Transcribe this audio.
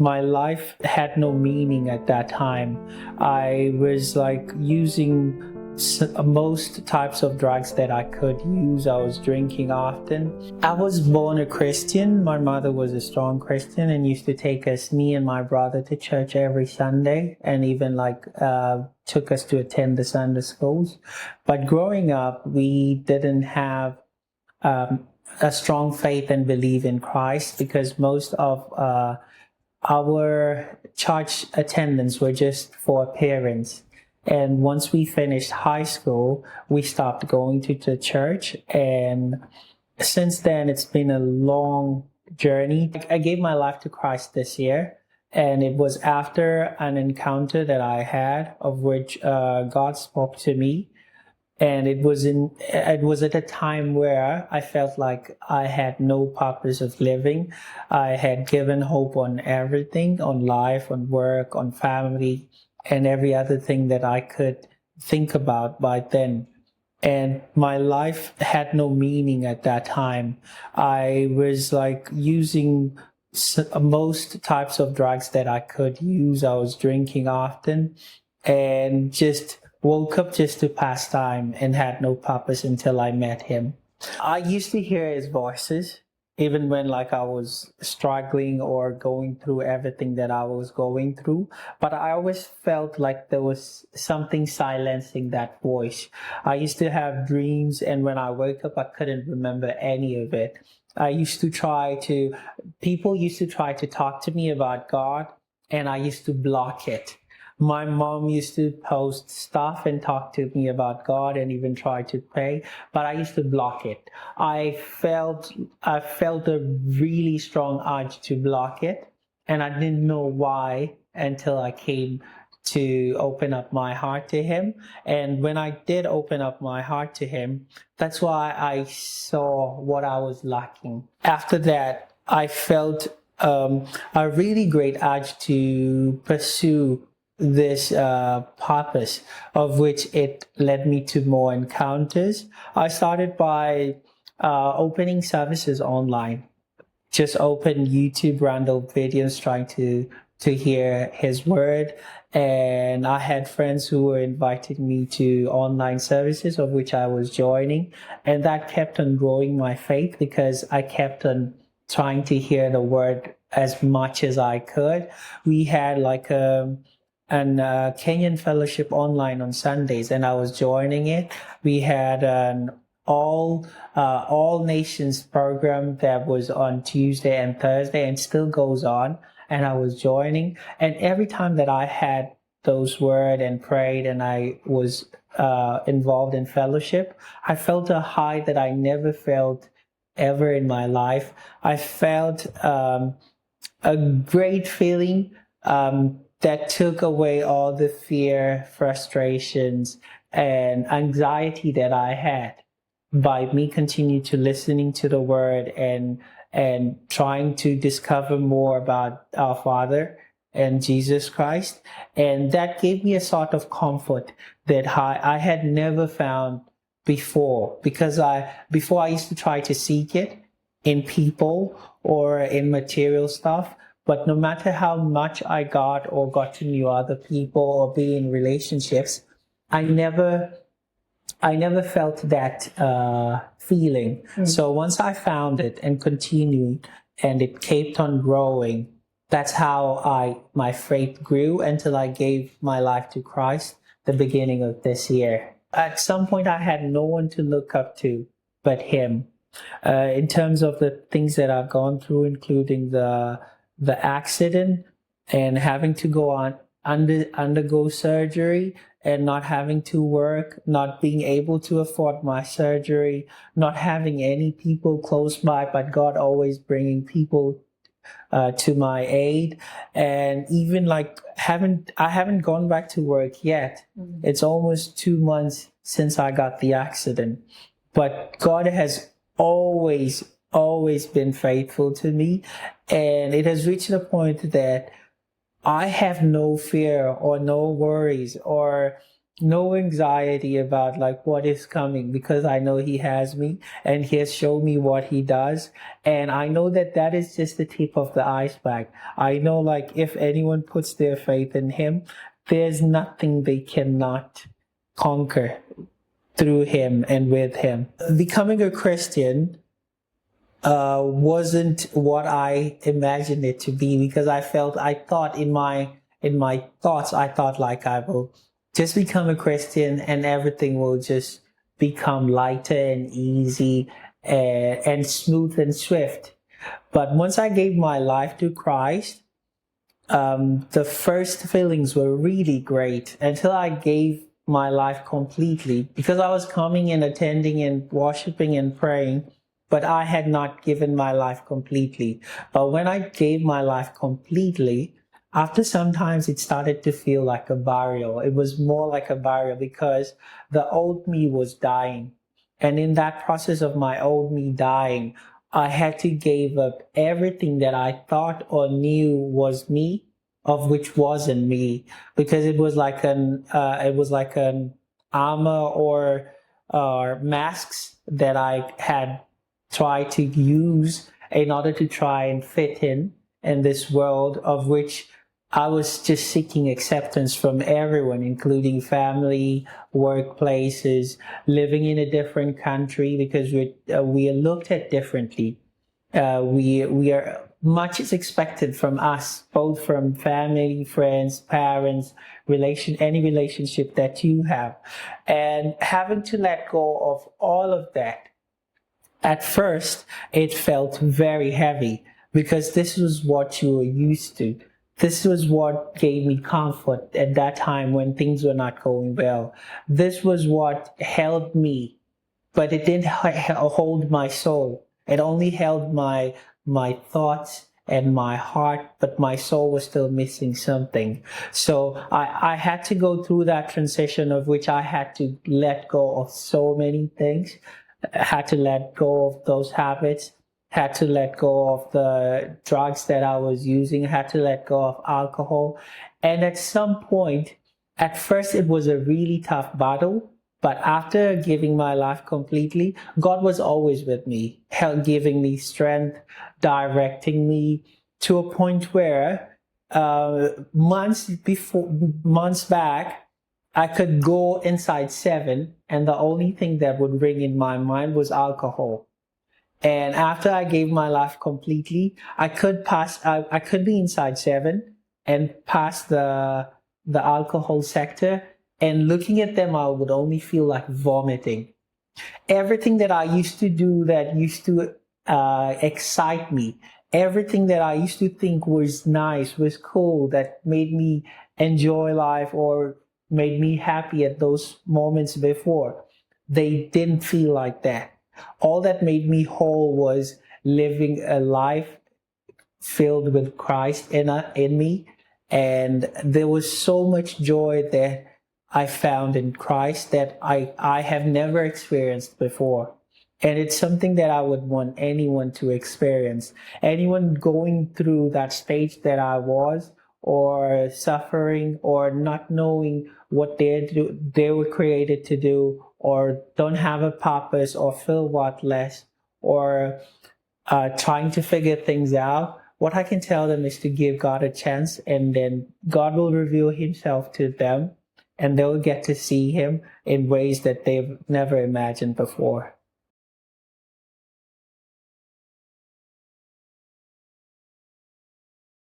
My life had no meaning at that time. I was like using most types of drugs that I could use. I was drinking often. I was born a Christian. My mother was a strong Christian and used to take us, me and my brother, to church every Sunday, and even took us to attend the Sunday schools. But growing up, we didn't have a strong faith and belief in Christ, because most of our church attendance were just for parents. And once we finished high school, we stopped going to the church. And since then, it's been a long journey. I gave my life to Christ this year. And it was after an encounter that I had, of which God spoke to me. And it was at a time where I felt like I had no purpose of living. I had given hope on everything, on life, on work, on family, and every other thing that I could think about by then. And my life had no meaning at that time. I was like using most types of drugs that I could use. I was drinking often and just woke up just to pass time and had no purpose until I met him. I used to hear his voices even when I was struggling or going through everything that I was going through, but I always felt like there was something silencing that voice. I used to have dreams, and when I woke up I couldn't remember any of it. People used to try to talk to me about God, and I used to block it. My mom used to post stuff and talk to me about God and even try to pray, but I used to block it. I felt a really strong urge to block it, and I didn't know why until I came to open up my heart to him. And when I did open up my heart to him, that's why I saw what I was lacking. After that, I felt a really great urge to pursue this purpose, of which it led me to more encounters. I started by opening services online. Just open YouTube random videos trying to hear his word. And I had friends who were inviting me to online services, of which I was joining. And that kept on growing my faith, because I kept on trying to hear the word as much as I could. We had Kenyan fellowship online on Sundays, and I was joining it. We had an all nations program that was on Tuesday and Thursday, and still goes on, and I was joining. And every time that I had those word and prayed, and I was involved in fellowship, I felt a high that I never felt ever in my life. I felt a great feeling that took away all the fear, frustrations, and anxiety that I had by me continue to listening to the word and trying to discover more about our Father and Jesus Christ. And that gave me a sort of comfort that I had never found before, because before I used to try to seek it in people or in material stuff. But no matter how much I got to know other people or be in relationships, I never felt that feeling. So once I found it and continued, and it kept on growing, that's how my faith grew until I gave my life to Christ the beginning of this year. At some point, I had no one to look up to but him. In terms of the things that I've gone through, including the accident and having to undergo surgery and not having to work, not being able to afford my surgery, not having any people close by, but God always bringing people to my aid. And even I haven't gone back to work yet. It's almost 2 months since I got the accident, but God has always been faithful to me. And it has reached a point that I have no fear or no worries or no anxiety about like what is coming, because I know he has me and he has shown me what he does. And I know that that is just the tip of the iceberg. I know like if anyone puts their faith in him, there's nothing they cannot conquer through him and with him. Becoming a Christian wasn't what I imagined it to be, because I thought in my thoughts, I thought like I will just become a Christian and everything will just become lighter and easy and smooth and swift. But once I gave my life to Christ, the first feelings were really great until I gave my life completely, because I was coming and attending and worshiping and praying, but I had not given my life completely. But when I gave my life completely, after sometimes it started to feel like a burial. It was more like a burial because the old me was dying. And in that process of my old me dying, I had to give up everything that I thought or knew was me, of which wasn't me, because it was like an armor or masks that I had tried to use in order to try and fit in this world, of which I was just seeking acceptance from everyone, including family, workplaces, living in a different country, because we are looked at differently. We are much is expected from us, both from family, friends, parents, any relationship that you have, and having to let go of all of that. At first, it felt very heavy because this was what you were used to. This was what gave me comfort at that time when things were not going well. This was what held me, but it didn't hold my soul. It only held my thoughts and my heart, but my soul was still missing something. So I had to go through that transition, of which I had to let go of so many things. I had to let go of those habits, had to let go of the drugs that I was using, had to let go of alcohol. And at some point, at first it was a really tough battle, but after giving my life completely, God was always with me, giving me strength, directing me to a point where months back, I could go inside 7, and the only thing that would ring in my mind was alcohol. And after I gave my life completely, I could be inside 7 and pass the alcohol sector. And looking at them, I would only feel like vomiting. Everything that I used to do that used to excite me, everything that I used to think was nice, was cool, that made me enjoy life or made me happy at those moments before, they didn't feel like that. All that made me whole was living a life filled with Christ in me. And there was so much joy that I found in Christ that I have never experienced before. And it's something that I would want anyone to experience. Anyone going through that stage that I was, or suffering, or not knowing what they were created to do, or don't have a purpose, or feel worthless, or trying to figure things out, what I can tell them is to give God a chance, and then God will reveal himself to them, and they'll get to see him in ways that they've never imagined before.